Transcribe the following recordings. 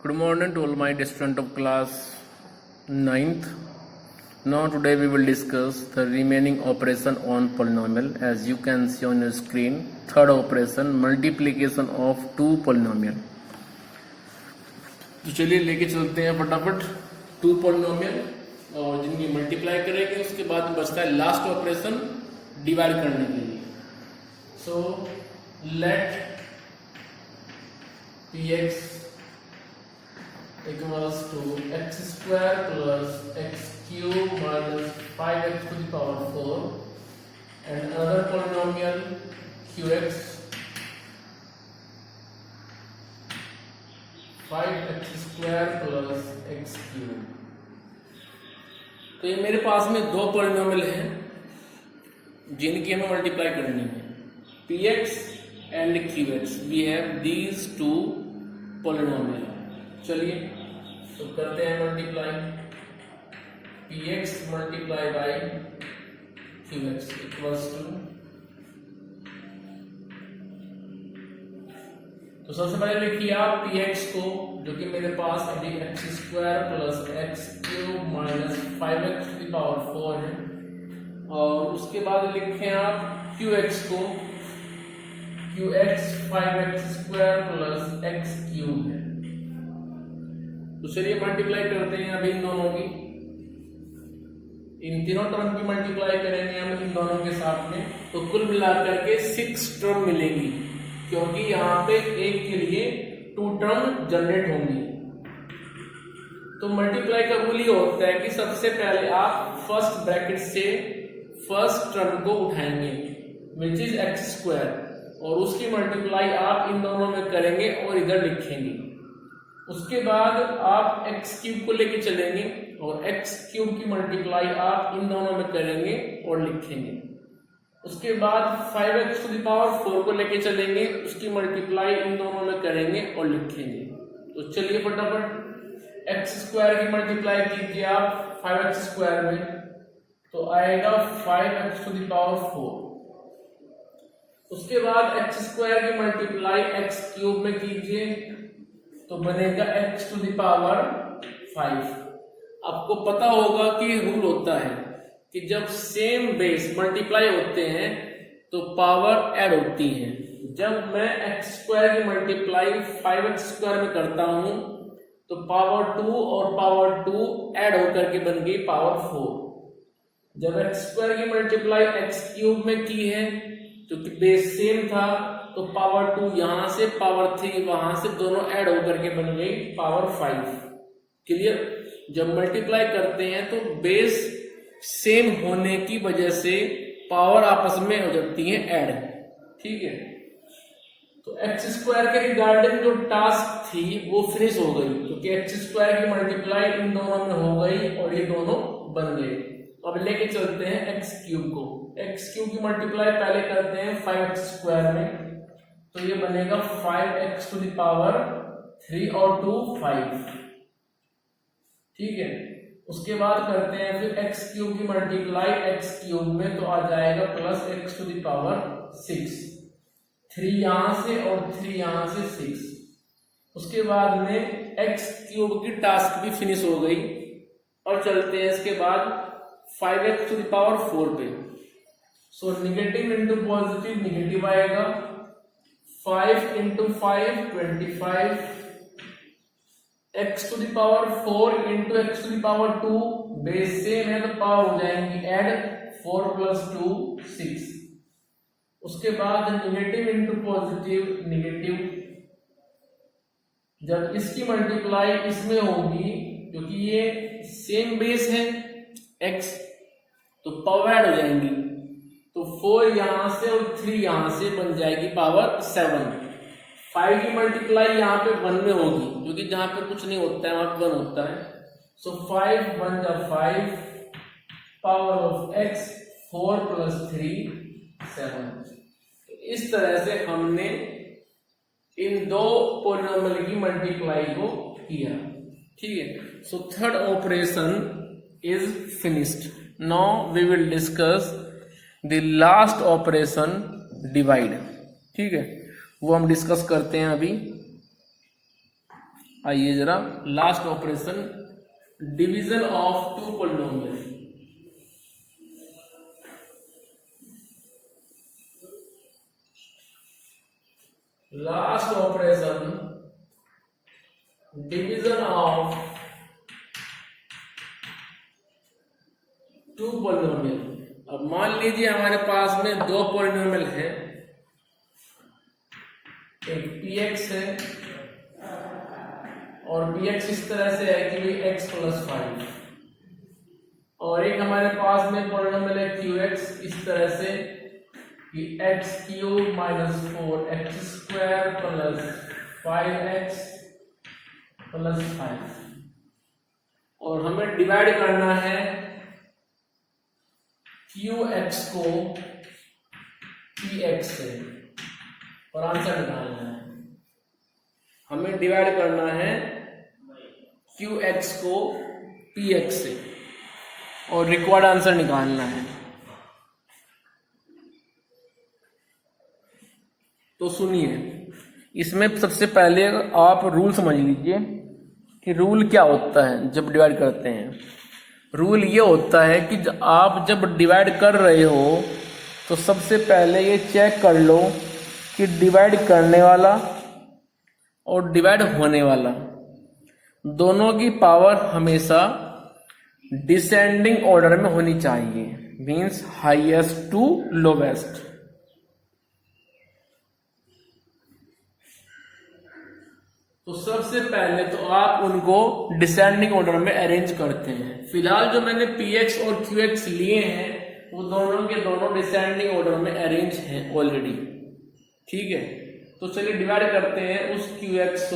Good morning to all my dear students of class 9th. Now today we will discuss the remaining operation on polynomial. As you can see on your screen, third operation, multiplication of two polynomial. तो चलिए लेके चलते हैं फटाफट to polynomial और जिनकी multiply करेंगे उसके बाद बचता है लास्ट ऑपरेशन डिवाइड करने के लिए. So let px equals to x square plus x cube minus 5x to the power 4 and another polynomial qx 5x square plus x cube. तो ये मेरे पास में दो पॉलिनोमियल हैं जिनकी हमें मल्टीप्लाई करनी है. px and qx, we have these two polynomial. चलिए तो करते हैं multiply. px multiply by qx equals to, तो सबसे पहले लिखिए आप px को, जो कि मेरे पास अभी x square plus x cube minus 5x to the power 4 है, और उसके बाद लिखें आप qx को, qx 5x square plus x cube है. तो चलिए मल्टीप्लाई करते हैं अभी इन दोनों की, इन तीनों टर्म की मल्टीप्लाई करेंगे हम इन दोनों के साथ में, तो कुल मिलाकर के 6 टर्म मिलेंगी, क्योंकि यहाँ पे एक के लिए 2 टर्म जनरेट होंगी. तो मल्टीप्लाई का रूल ये होता है कि सबसे पहले आप फर्स्ट ब्रैकेट से फर्स्ट टर्म को उठाएंगे विच इज एक्स स्क्वायर, और उसकी मल्टीप्लाई आप इन दोनों में करेंगे और इधर लिखेंगे. उसके बाद आप x क्यूब को लेके चलेंगे और x क्यूब की मल्टीप्लाई आप इन दोनों में करेंगे और लिखेंगे. उसके बाद 5x टू द पावर 4 को लेके चलेंगे, उसकी मल्टीप्लाई इन दोनों में करेंगे और लिखेंगे. तो चलिए फटाफट x स्क्वायर की मल्टीप्लाई कीजिए आप 5x स्क्वायर में, तो आएगा 5x टू द पावर 4. उसके बाद x स्क्वायर की मल्टीप्लाई x क्यूब में कीजिए, तो बनेगा x टू द पावर 5. आपको पता होगा कि रूल होता है कि जब सेम बेस मल्टीप्लाई होते हैं तो पावर ऐड होती है. जब मैं x स्क्वायर की मल्टीप्लाई 5x स्क्वायर में करता हूं तो पावर 2 और पावर 2 ऐड होकर के बन गई पावर 4. जब x स्क्वायर की मल्टीप्लाई x क्यूब में की है क्योंकि बेस सेम था, तो पावर 2 यहां से पावर 3 वहां से, दोनों ऐड होकर के बन गई पावर 5. क्लियर? जब मल्टीप्लाई करते हैं तो बेस सेम होने की वजह से पावर आपस में हो जाती है ऐड. ठीक है, तो एक्स स्क्वायर के रिगार्डिंग जो टास्क थी वो फिनिश हो गई, क्योंकि एक्स स्क्वायर की मल्टीप्लाई इन दोनों में हो गई और ये दोनों बन गए. अब लेके चलते हैं एक्स क्यूब को. एक्स क्यूब की मल्टीप्लाई पहले करते हैं 5x स्क्वायर में, तो ये बनेगा 5x टू द पावर 3 और 2 5. ठीक है, उसके बाद करते हैं फिर x क्यूब की मल्टीप्लाई x क्यूब में, तो आ जाएगा plus x to the power 6. 3 यहां से और 3 यहां से 6. उसके बाद में x क्यूब की टास्क भी फिनिश हो गई. और चलते हैं इसके बाद 5x टू द पावर 4 पे. So negative into positive negative आएगा. 5 into 5 25, x to the power 4 into x to the power 2, base same है तो पावर हो जाएंगी ऐड, 4 प्लस 2 6. उसके बाद निगेटिव इंटू पॉजिटिव निगेटिव. जब इसकी मल्टीप्लाई इसमें होगी, क्योंकि ये सेम बेस है x, तो पावर ऐड हो जाएंगी, तो 4 यहां से और 3 यहां से बन जाएगी पावर 7. 5 की मल्टीप्लाई यहाँ पे 1 में होगी, क्योंकि जहां पे कुछ नहीं होता है वहां पे 1 होता है. सो 5 1 जा 5, पावर ऑफ x 4 प्लस 3 7. इस तरह से हमने इन दो पॉलिनोमियल की मल्टीप्लाई को किया. ठीक है, so third operation is finished. Now we will discuss the last operation divide. ठीक है, वो हम डिस्कस करते हैं अभी. आइए जरा last operation, division of two polynomial. Last operation, division of two polynomial. अब मान लीजिए हमारे पास में दो पॉलिनोमियल है, एक px है और px इस तरह से है कि x + 5, और एक हमारे पास में पॉलिनोमियल है qx इस तरह से कि x³ - 4x² + 5x + 5, और हमें डिवाइड करना है qx को px से और आंसर निकालना है। हमें डिवाइड करना है qx को px से और रिक्वायर्ड आंसर निकालना है। तो सुनिए, इसमें सबसे पहले आप रूल समझ लीजिए कि रूल क्या होता है जब डिवाइड करते हैं। रूल ये होता है कि आप जब डिवाइड कर रहे हो तो सबसे पहले ये चेक कर लो कि डिवाइड करने वाला और डिवाइड होने वाला दोनों की पावर हमेशा डिसेंडिंग ऑर्डर में होनी चाहिए, मीन्स हाईएस्ट टू लोवेस्ट। तो सबसे पहले तो आप उनको डिसेंडिंग ऑर्डर में अरेंज करते हैं। फिलहाल जो मैंने px और qx लिए हैं वो दोनों के दोनों डिसेंडिंग ऑर्डर में अरेंज हैं ऑलरेडी, ठीक है। तो चलिए डिवाइड करते हैं उस qx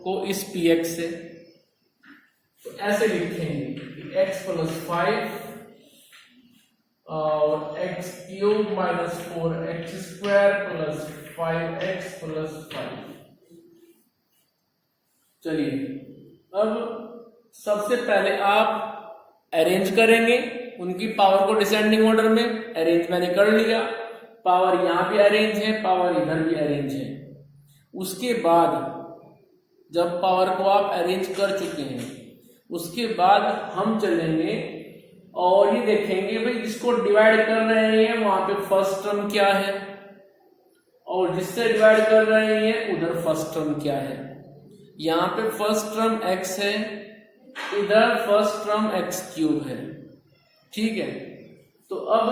को इस px से। तो ऐसे लिखेंगे कि x + 5 और x³ - 4x² + 5x + 5। चलिए अब सबसे पहले आप अरेंज करेंगे उनकी पावर को डिसेंडिंग ऑर्डर में। अरेंज मैंने कर लिया, पावर यहां भी अरेंज है, पावर इधर भी अरेंज है। उसके बाद जब पावर को आप अरेंज कर चुके हैं उसके बाद हम चलेंगे और ये देखेंगे भाई जिसको डिवाइड कर रहे हैं वहां पे फर्स्ट टर्म क्या है और जिससे डिवाइड कर रहे हैं उधर फर्स्ट टर्म क्या है। यहाँ पे फर्स्ट टर्म x है, इधर फर्स्ट टर्म x³ है, ठीक है। तो अब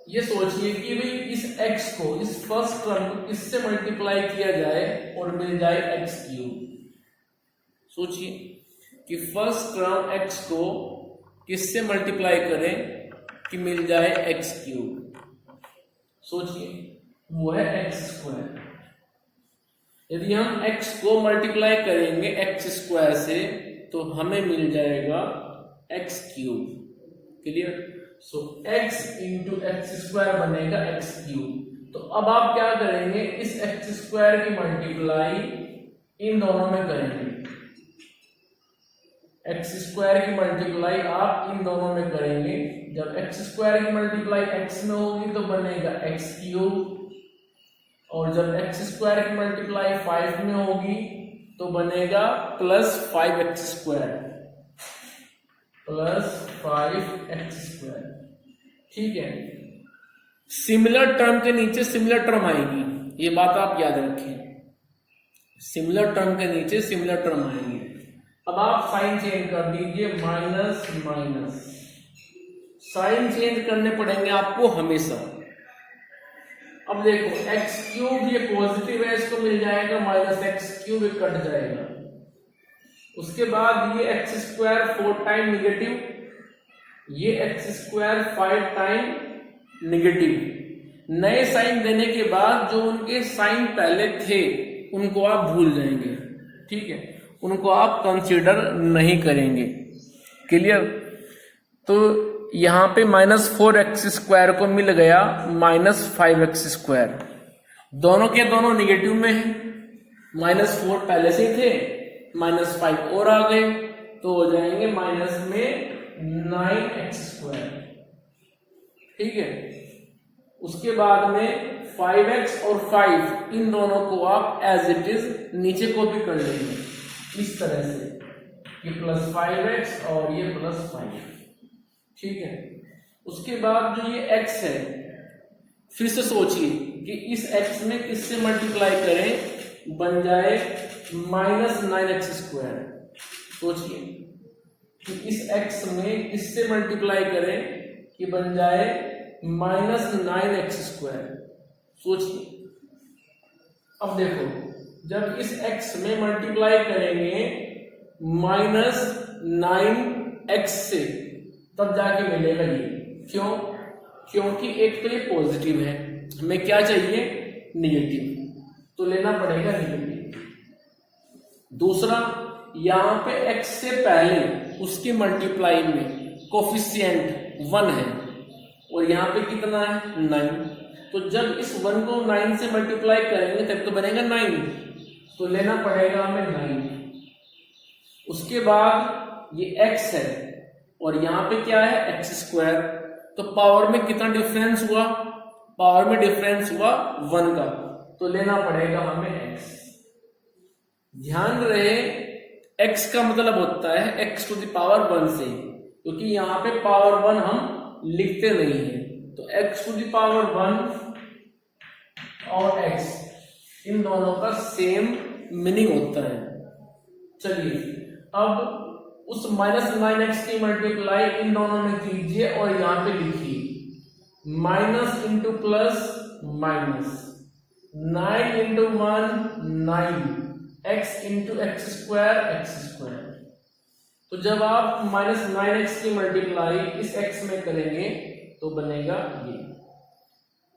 ये सोचिए कि भाई इस x को, इस फर्स्ट टर्म को किससे मल्टीप्लाई किया जाए और मिल जाए x³। सोचिए कि फर्स्ट टर्म x को किससे मल्टीप्लाई करें कि मिल जाए x³। सोचिए वो है x²। यदि हम x को मल्टीप्लाई करेंगे x² से तो हमें मिल जाएगा x³। क्लियर? सो x × x² बनेगा x³। तो अब आप क्या करेंगे, इस x² की मल्टीप्लाई इन दोनों में करेंगे। x² की मल्टीप्लाई आप इन दोनों में करेंगे। जब x² की मल्टीप्लाई x में होगी तो बनेगा x³ और जब x² की मल्टीप्लाई 5 में होगी तो बनेगा +5x², +5x², ठीक है। सिमिलर टर्म के नीचे सिमिलर टर्म आएगी, ये बात आप याद रखें। सिमिलर टर्म के नीचे सिमिलर टर्म आएंगे। अब आप साइन चेंज कर दीजिए, माइनस माइनस। साइन चेंज करने पड़ेंगे आपको हमेशा। अब देखो x³ ये पॉजिटिव है, इसको मिल जाएगा -x³ कट जाएगा। उसके बाद ये x² 4 टाइम निगेटिव, ये x² 5 टाइम निगेटिव। नए साइन देने के बाद जो उनके साइन पहले थे उनको आप भूल जाएंगे, ठीक है, उनको आप कंसीडर नहीं करेंगे। क्लियर? तो यहां पे -4x² को मिल गया -5x²। दोनों के दोनों निगेटिव में है, -4 पहले से थे, -5 और आ गए तो हो जाएंगे -9x², ठीक है। उसके बाद में 5x और 5 इन दोनों को आप एज इट इज नीचे कॉपी कर लेंगे। इस तरह से, ये प्लस 5x और ये प्लस 5, ठीक है। उसके बाद जो ये x है, फिर से सोचिए कि इस x में किससे मल्टीप्लाई करें, बन जाए -9x²। सोचिए कि इस x में किससे मल्टीप्लाई करें कि बन जाए -9x²। सोचिए, अब देखो, जब इस x में मल्टीप्लाई करेंगे -9x से, तब जाके मिलेगा ये। क्यों? क्योंकि एक तो ये पॉजिटिव है, हमें क्या चाहिए, निगेटिव, तो लेना पड़ेगा निगेटिव। दूसरा, यहां पे x से पहले उसकी मल्टीप्लाई में कोफिशिएंट 1 है और यहां पे कितना है, 9। तो जब इस 1 को 9 से मल्टीप्लाई करेंगे तब तो बनेगा 9, तो लेना पड़ेगा हमें 9। उसके बाद ये x है और यहां पे क्या है, x²। तो पावर में कितना डिफरेंस हुआ, पावर में डिफरेंस हुआ 1 का, तो लेना पड़ेगा हमें x। ध्यान रहे, x का मतलब होता है x⁻1 से, क्योंकि यहां पे पावर 1 हम लिखते नहीं है, तो x⁻1 और x इन दोनों का सेम मीनिंग होता है। चलिए, अब उस -9x की मल्टीप्लाई इन दोनों में कीजिए और यहां पे लिखिए minus into plus minus, 9 into 1 9, x into x² x²। तो जब आप -9x की मल्टीप्लाई इस x में करेंगे तो बनेगा ये।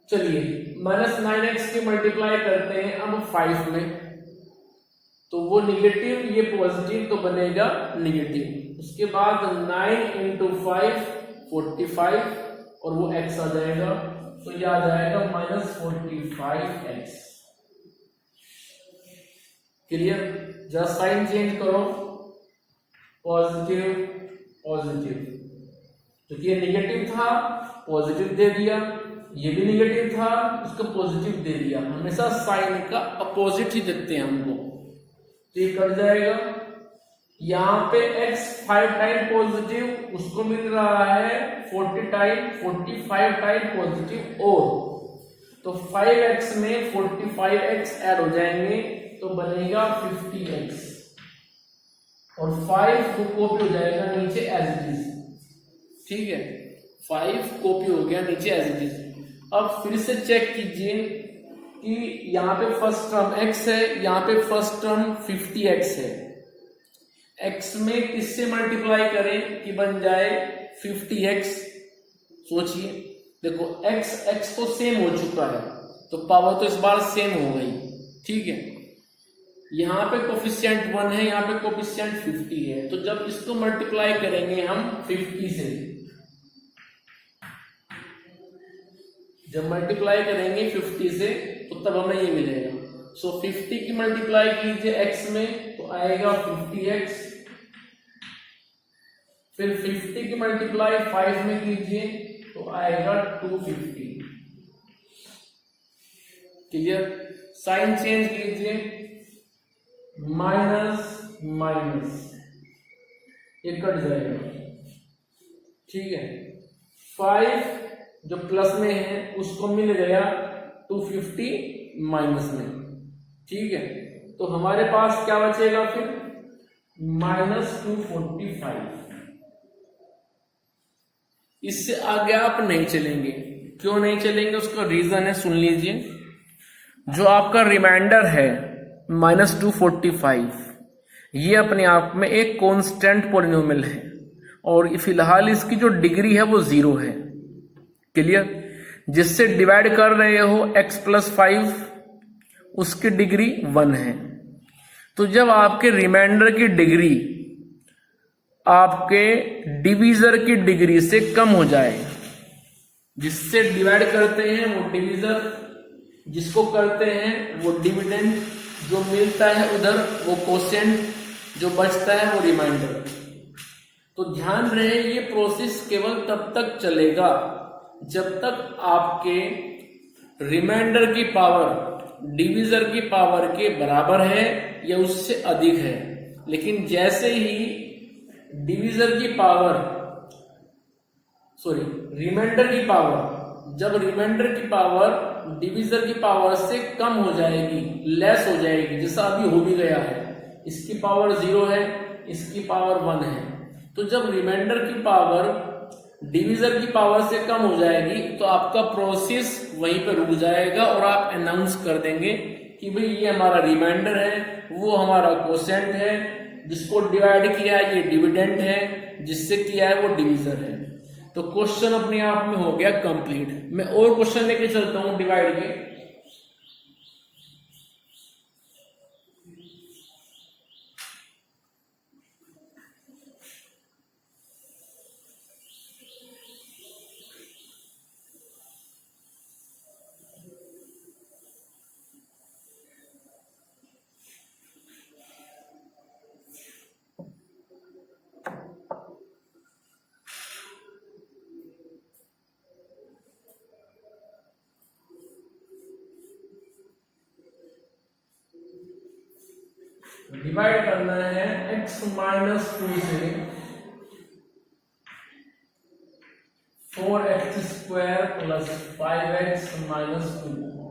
चलिए, -9x की मल्टीप्लाई करते हैं अब 5 में, तो वो निगेटिव, ये पॉजिटिव, तो बनेगा निगेटिव। उसके बाद 9 इंटू 5 45 और वो x आ जाएगा, तो ये आ जाएगा -45x। क्लियर? जरा साइन चेंज करो, पॉजिटिव पॉजिटिव, क्योंकि ये निगेटिव था पॉजिटिव दे दिया, ये भी निगेटिव था उसको पॉजिटिव दे दिया। हमेशा साइन का अपोजिट ही देते हैं हमको, तो ये कट जाएगा। यहां पे x 5 टाइम पॉजिटिव, उसको मिल रहा है 45 टाइम पॉजिटिव, और तो 5x में 45x ऐड हो जाएंगे तो बनेगा 50x, और 5 को कॉपी हो जाएगा नीचे एज इट इज, ठीक है। 5 कॉपी हो गया नीचे एज इट इज। अब फिर से चेक कीजिए कि यहाँ पे फर्स्ट टर्म x है, यहाँ पे फर्स्ट टर्म 50x है। x में किससे मल्टीप्लाई करें कि बन जाए 50x? सोचिए, देखो x तो सेम हो चुका है, तो पावर तो इस बार सेम हो गई, ठीक है। यहाँ पे कोफिशिएंट 1 है, यहाँ पे कोफिशिएंट 50 है, तो जब इसको मल्टीप्लाई करेंगे हम 50 से, जब मल्टीप्लाई करेंगे 50 से तो तब हमें ये मिलेगा। सो 50 की मल्टीप्लाई कीजिए x में तो आएगा 50x, फिर 50 की मल्टीप्लाई 5 में कीजिए तो आएगा 250। क्लियर? साइन चेंज कीजिए, माइनस माइनस, ये कट जाएगा, ठीक है। 5 जो प्लस में है उसको मिल गया 250 माइनस में, ठीक है। तो हमारे पास क्या बचेगा फिर, -245। इससे आगे आप नहीं चलेंगे। क्यों नहीं चलेंगे? उसका रीजन है, सुन लीजिए। जो आपका रिमाइंडर है -245, ये अपने आप में एक कांस्टेंट पॉलिनोमियल है और फिलहाल इसकी जो डिग्री है वो 0 है। क्लियर? जिससे डिवाइड कर रहे हो x+5, उसकी डिग्री 1 है। तो जब आपके रिमाइंडर की डिग्री आपके डिवीजर की डिग्री से कम हो जाए, जिससे डिवाइड करते हैं वो डिवीजर, जिसको करते हैं वो डिविडेंड, जो मिलता है उधर वो कोशेंट, जो बचता है वो रिमाइंडर। तो ध्यान रहे, ये प्रोसेस केवल तब तक चलेगा जब तक आपके रिमाइंडर की पावर डिवीजर की पावर के बराबर है या उससे अधिक है। लेकिन जैसे ही डिवीजर की पावर रिमाइंडर की पावर, जब रिमाइंडर की पावर डिवीजर की पावर से कम हो जाएगी, लेस हो जाएगी, जैसा अभी हो भी गया है, इसकी पावर 0 है, इसकी पावर 1 है, तो जब रिमाइंडर की पावर डिवीजर की पावर से कम हो जाएगी तो आपका प्रोसेस वहीं पर रुक जाएगा और आप अनाउंस कर देंगे कि भाई ये हमारा रिमाइंडर है, वो हमारा कोसेंट है, जिसको डिवाइड किया है ये डिविडेंड है, जिससे किया है वो डिवीजर है। तो क्वेश्चन अपने आप में हो गया कंप्लीट। मैं और क्वेश्चन लेके चलता हूं डिवाइड के। डिवाइड करना है x माइनस 2 से 4x square plus 5x minus 2।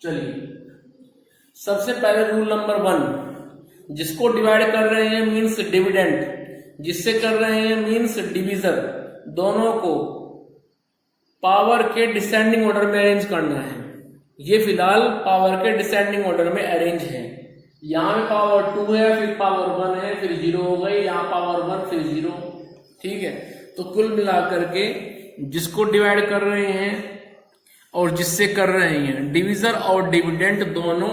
चलिए, सबसे पहले रूल नंबर 1, जिसको डिवाइड कर रहे हैं मीन्स डिविडेंड, जिससे कर रहे हैं मीन्स डिवीजर, दोनों को पावर के डिसेंडिंग ऑर्डर में अरेंज करना है। ये फिलहाल पावर के डिसेंडिंग ऑर्डर में अरेंज है। यहाँ पे पावर 2 है, फिर पावर 1 है, फिर 0 हो गई, यहाँ पावर 1 फिर 0। ठीक है, तो कुल मिलाकर के जिसको डिवाइड कर रहे हैं और जिससे कर रहे हैं, डिवीजर और डिविडेंड दोनों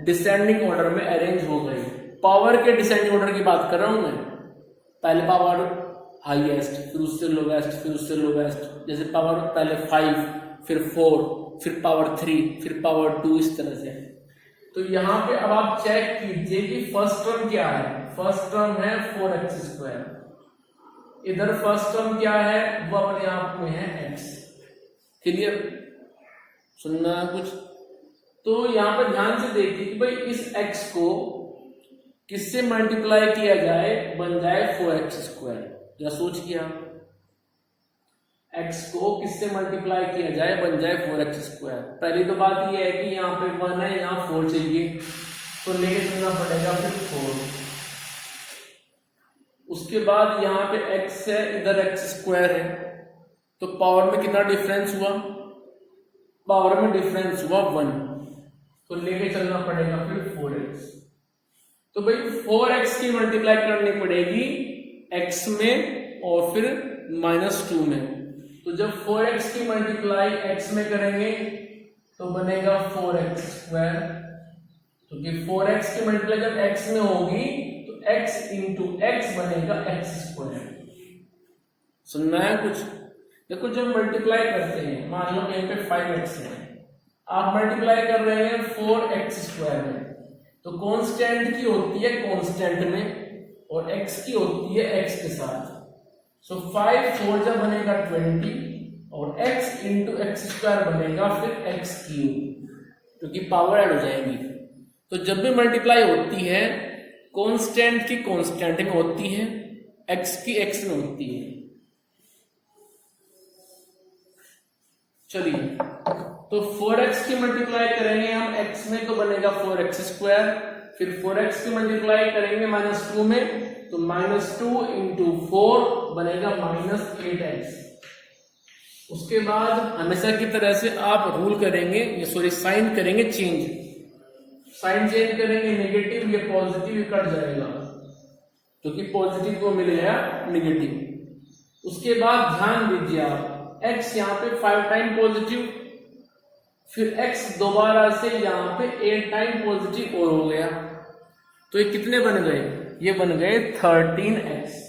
डिसेंडिंग ऑर्डर में अरेंज हो गए। पावर के डिसेंडिंग ऑर्डर की बात कर रहा हूं मैं, पहले पावर हाईएस्ट, फिर उससे लोवेस्ट, फिर उससे लोवेस्ट, जैसे पावर पहले 5, फिर 4, फिर पावर 3, फिर पावर 2, इस तरह से। तो यहाँ पे अब आप चेक कीजिए कि फर्स्ट टर्म क्या है। फर्स्ट टर्म है 4x स्क्वायर, इधर फर्स्ट टर्म क्या है, वो अपने आप में है x। क्लियर? सुनना है कुछ? तो यहाँ पर ध्यान से देखिए कि भाई इस x को किससे मल्टीप्लाई किया जाए, बन जाए 4x स्क्वायर। या सोच किया, x को किससे मल्टीप्लाई किया जाए, बन जाए 4x स्क्वायर। पहली तो बात यह है कि यहाँ पे 1 है, यहाँ 4 चाहिए, तो लेके चलना पड़ेगा फिर 4। उसके बाद यहाँ पे x है, इधर x स्क्वायर है, तो पावर में कितना डिफरेंस हुआ, पावर में डिफरेंस हुआ 1, तो लेके चलना पड़ेगा फिर 4x। तो भाई 4x की मल्टीप्लाई करनी पड़ेगी x में और फिर -2 में। तो जब 4x की मल्टीप्लाई x में करेंगे तो बनेगा 4x स्क्वायर, क्योंकि 4x की मल्टीप्लाई जब x में होगी तो x इंटू x बनेगा x स्क्वायर। सुनना है कुछ? देखो, जब मल्टीप्लाई करते हैं, मान लो यहाँ पे 5x है, आप मल्टीप्लाई कर रहे हैं 4x स्क्वायर में, तो कांस्टेंट की होती है कांस्टेंट में और x की होती है x के साथ। सो 5 4 जब बनेगा 20 और x इंटू एक्स स्क्वायर बनेगा फिर x क्यूब, क्योंकि पावर ऐड हो जाएगी। तो जब भी मल्टीप्लाई होती है कांस्टेंट की कांस्टेंट में होती है, x की x में होती है। चलिए, तो 4x की मल्टीप्लाई करेंगे हम x में तो बनेगा 4x स्क्वायर, फिर 4x की मल्टीप्लाई करेंगे -2 में तो -2 इंटू 4 बनेगा -8x। उसके बाद हमेशा की तरह से आप रूल करेंगे, साइन करेंगे चेंज, साइन चेंज करेंगे, नेगेटिव ये पॉजिटिव ये कट जाएगा, क्योंकि पॉजिटिव को मिलेगा नेगेटिव। उसके बाद ध्यान दीजिए आप, x यहाँ पे 5 टाइम पॉजिटिव, फिर x दोबारा से यहाँ पे 8 टाइम पॉजिटिव और हो गया, तो ये कितने बन गए, ये बन गए 13x।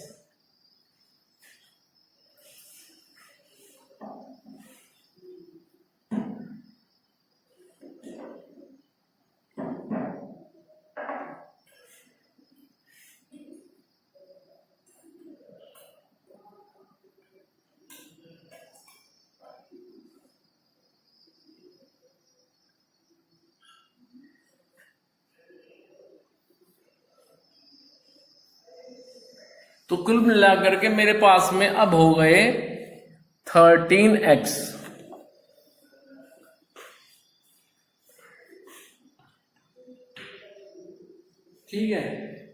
तो कुल मिलाकर के मेरे पास में अब हो गए 13x। ठीक है,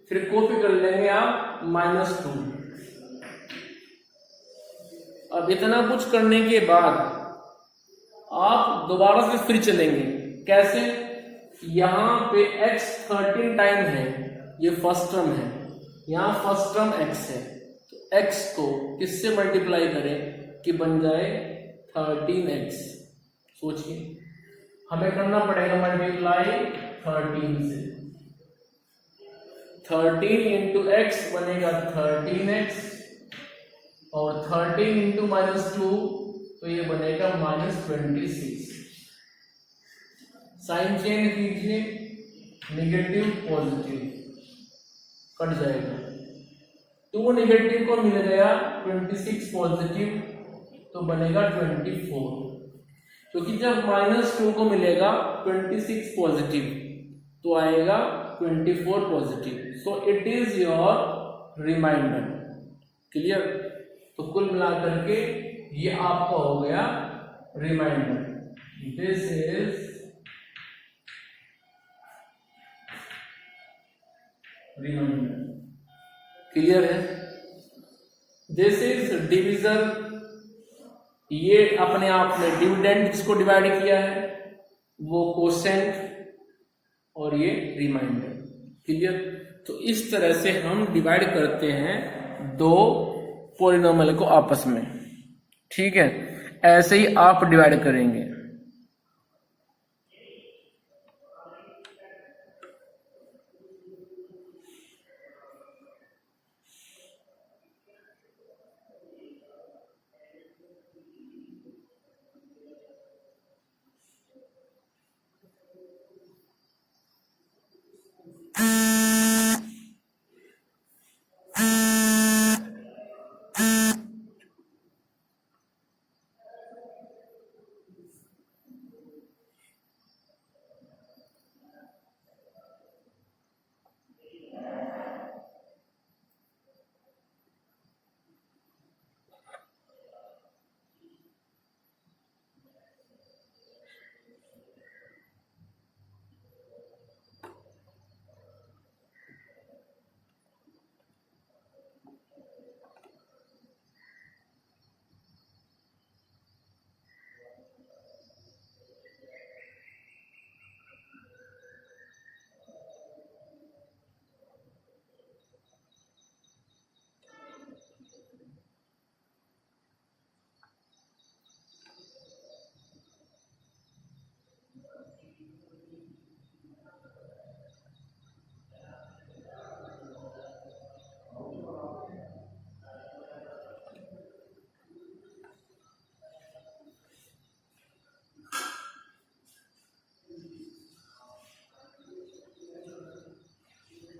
फिर कॉपी कर लेंगे आप -2। अब इतना कुछ करने के बाद आप दोबारा से फिर चलेंगे। कैसे? यहां पे x 13 टाइम है, ये फर्स्ट टर्म है, यहां फर्स्ट टर्म x है, तो x को किससे मल्टीप्लाई करें कि बन जाए 13x। सोचिए, हमें करना पड़ेगा मल्टीप्लाई 13 से। 13 इंटू एक्स बनेगा 13x, और 13 इंटू -2 तो ये बनेगा -26। साइन चेंज कीजिए, निगेटिव पॉजिटिव कट जाएगा। 2 निगेटिव को मिल गया 26 पॉजिटिव, तो बनेगा 24। क्योंकि जब -2 को मिलेगा 26 पॉजिटिव तो आएगा 24 positive. So it is your reminder. Clear? तो कुल मिलाकर के ये आपका हो गया reminder. This is reminder. Clear है? This is division. ये अपने आप में डिविडेंड जिसको डिवाइड किया है वो कोसेंट, और ये रिमाइंडर। क्लियर? तो इस तरह से हम डिवाइड करते हैं दो पॉलिनोमियल को आपस में। ठीक है, ऐसे ही आप डिवाइड करेंगे।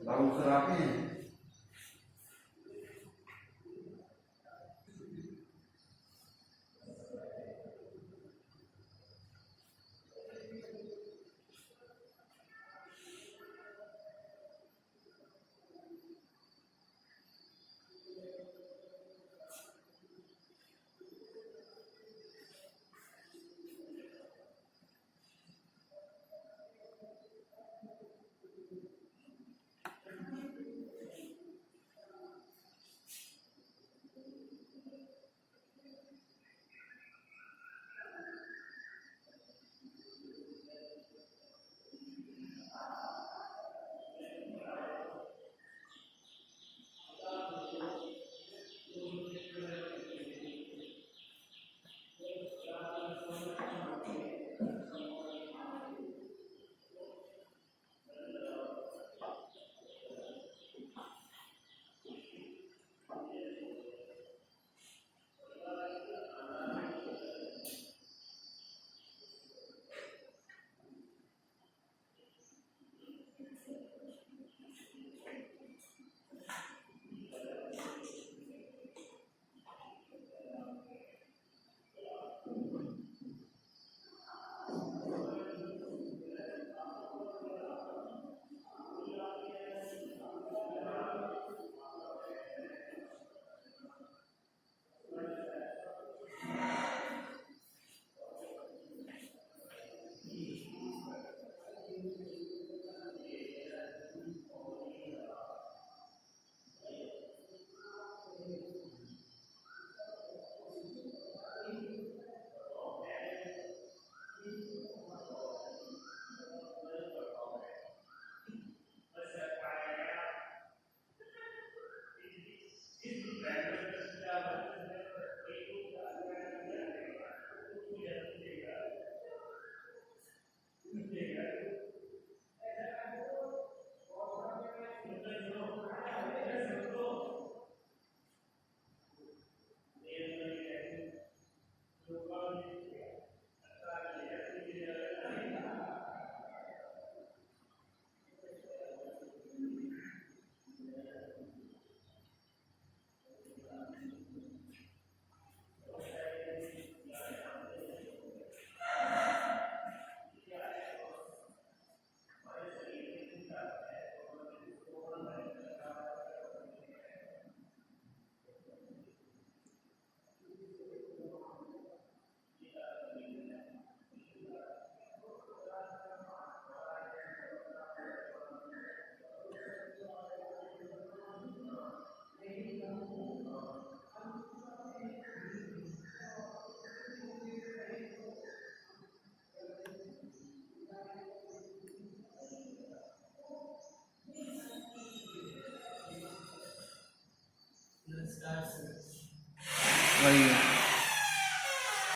बाबू सर आप हैं?